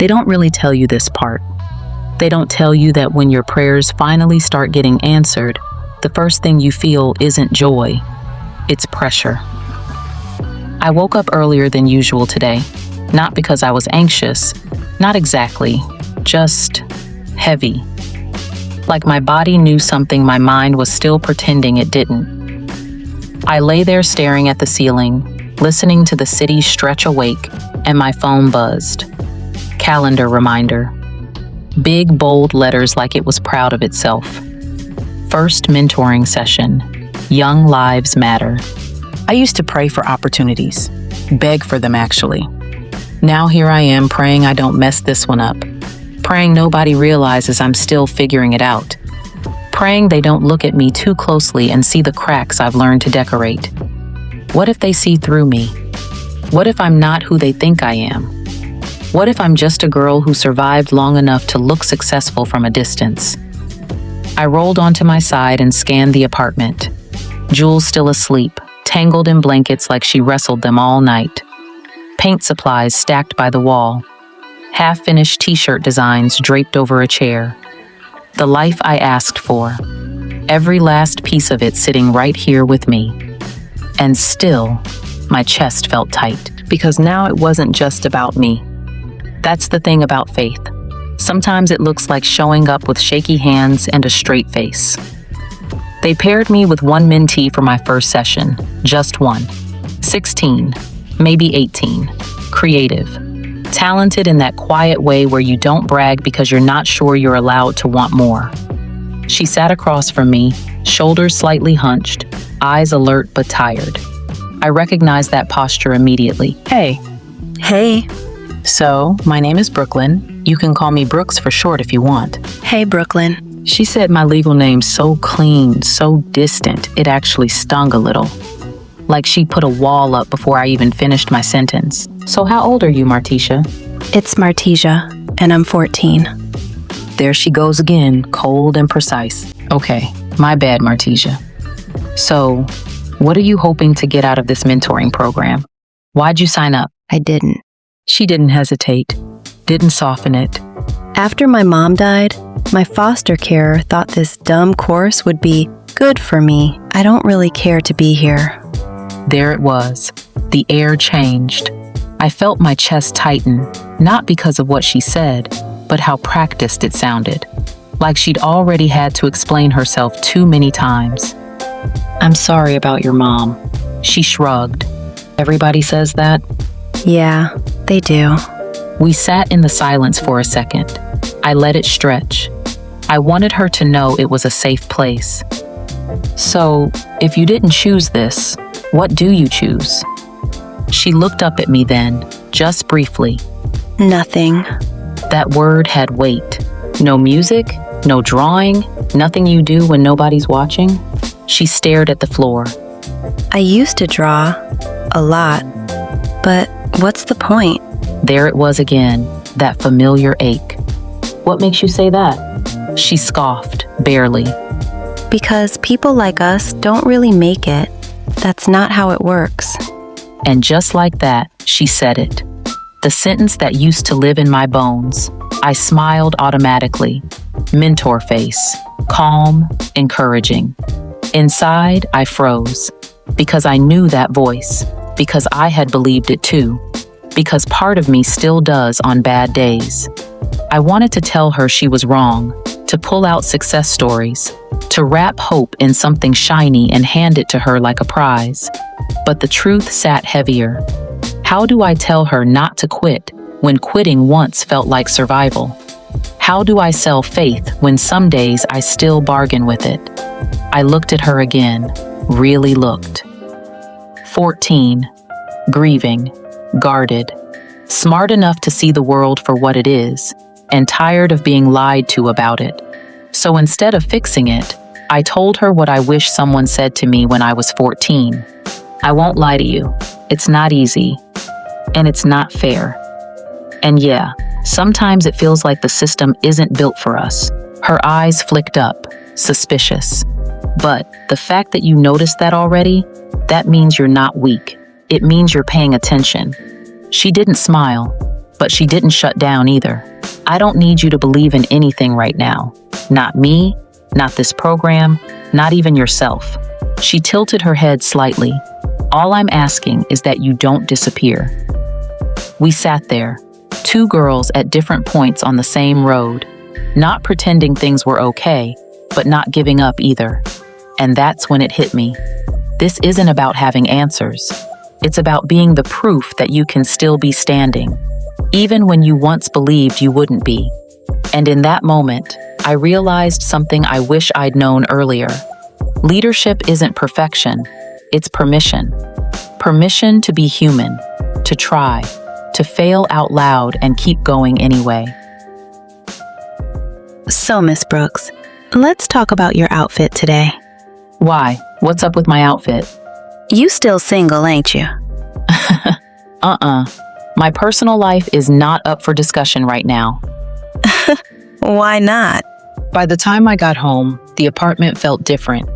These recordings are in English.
They don't really tell you this part. They don't tell you that when your prayers finally start getting answered, the first thing you feel isn't joy, it's pressure. I woke up earlier than usual today, not because I was anxious, not exactly, just heavy. Like my body knew something my mind was still pretending it didn't. I lay there staring at the ceiling, listening to the city stretch awake, and my phone buzzed. Calendar reminder. Big, bold letters like it was proud of itself. First mentoring session. Young lives matter. I used to pray for opportunities. Beg for them, actually. Now here I am praying I don't mess this one up. Praying nobody realizes I'm still figuring it out. Praying they don't look at me too closely and see the cracks I've learned to decorate. What if they see through me? What if I'm not who they think I am? What if I'm just a girl who survived long enough to look successful from a distance? I rolled onto my side and scanned the apartment. Jules still asleep, tangled in blankets like she wrestled them all night. Paint supplies stacked by the wall. Half-finished t-shirt designs draped over a chair. The life I asked for. Every last piece of it sitting right here with me. And still, my chest felt tight, because now it wasn't just about me. That's the thing about faith. Sometimes it looks like showing up with shaky hands and a straight face. They paired me with one mentee for my first session, just one. 16, maybe 18, creative. Talented in that quiet way where you don't brag because you're not sure you're allowed to want more. She sat across from me, shoulders slightly hunched, eyes alert but tired. I recognized that posture immediately. Hey. Hey. So, my name is Brooklyn. You can call me Brooks for short if you want. Hey, Brooklyn. She said my legal name so clean, so distant, it actually stung a little. Like she put a wall up before I even finished my sentence. So how old are you, Martisha? It's Martisia, and I'm 14. There she goes again, cold and precise. Okay, my bad, Martisia. So, what are you hoping to get out of this mentoring program? Why'd you sign up? I didn't. She didn't hesitate, didn't soften it. After my mom died, my foster carer thought this dumb course would be good for me. I don't really care to be here. There it was. The air changed. I felt my chest tighten, not because of what she said, but how practiced it sounded. Like she'd already had to explain herself too many times. I'm sorry about your mom. She shrugged. Everybody says that? Yeah, they do. We sat in the silence for a second. I let it stretch. I wanted her to know it was a safe place. So, if you didn't choose this, what do you choose? She looked up at me then, just briefly. Nothing. That word had weight. No music, no drawing, nothing you do when nobody's watching. She stared at the floor. I used to draw, a lot, but what's the point? There it was again, that familiar ache. What makes you say that? She scoffed, barely. Because people like us don't really make it. That's not how it works. And just like that, she said it. The sentence that used to live in my bones. I smiled automatically. Mentor face. Calm, encouraging. Inside, I froze. Because I knew that voice. Because I had believed it too. Because part of me still does on bad days. I wanted to tell her she was wrong. To pull out success stories. To wrap hope in something shiny and hand it to her like a prize. But the truth sat heavier. How do I tell her not to quit when quitting once felt like survival? How do I sell faith when some days I still bargain with it? I looked at her again, really looked. 14, grieving, guarded, smart enough to see the world for what it is, and tired of being lied to about it. So instead of fixing it, I told her what I wish someone said to me when I was 14. I won't lie to you. It's not easy. And it's not fair. And yeah, sometimes it feels like the system isn't built for us. Her eyes flicked up, suspicious. But the fact that you noticed that already, that means you're not weak. It means you're paying attention. She didn't smile, But she didn't shut down either. I don't need you to believe in anything right now. Not me, not this program, not even yourself. She tilted her head slightly. All I'm asking is that you don't disappear. We sat there, two girls at different points on the same road, not pretending things were okay, but not giving up either. And that's when it hit me. This isn't about having answers. It's about being the proof that you can still be standing, even when you once believed you wouldn't be. And in that moment, I realized something I wish I'd known earlier. Leadership isn't perfection, it's permission. Permission to be human, to try, to fail out loud and keep going anyway. So, Miss Brooks, let's talk about your outfit today. Why? What's up with my outfit? You still single, ain't you? My personal life is not up for discussion right now. Why not? By the time I got home, the apartment felt different,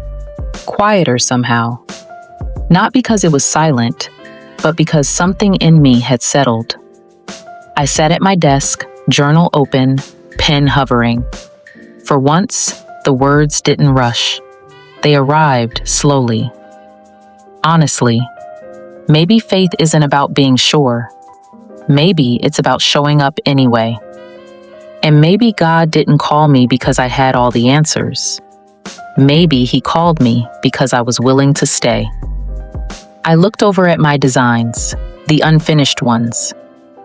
quieter somehow. Not because it was silent, but because something in me had settled. I sat at my desk, journal open, pen hovering. For once, the words didn't rush. They arrived slowly. Honestly, maybe faith isn't about being sure. Maybe it's about showing up anyway. And maybe God didn't call me because I had all the answers. Maybe He called me because I was willing to stay. I looked over at my designs, the unfinished ones,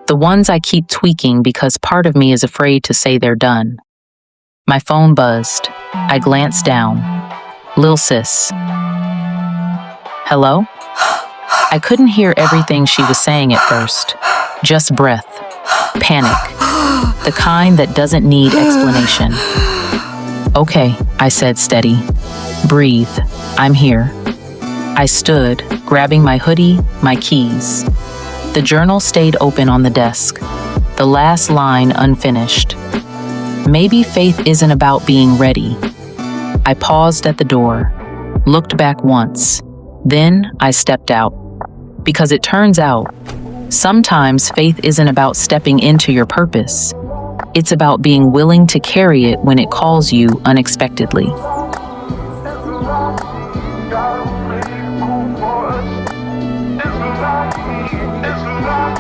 the ones I keep tweaking because part of me is afraid to say they're done. My phone buzzed. I glanced down. Lil sis. Hello? I couldn't hear everything she was saying at first. Just breath. Panic. The kind that doesn't need explanation. Okay, I said steady. Breathe. I'm here. I stood, grabbing my hoodie, my keys. The journal stayed open on the desk, the last line unfinished. Maybe faith isn't about being ready. I paused at the door, looked back once, then I stepped out. Because it turns out, sometimes faith isn't about stepping into your purpose. It's about being willing to carry it when it calls you unexpectedly. It's a lot,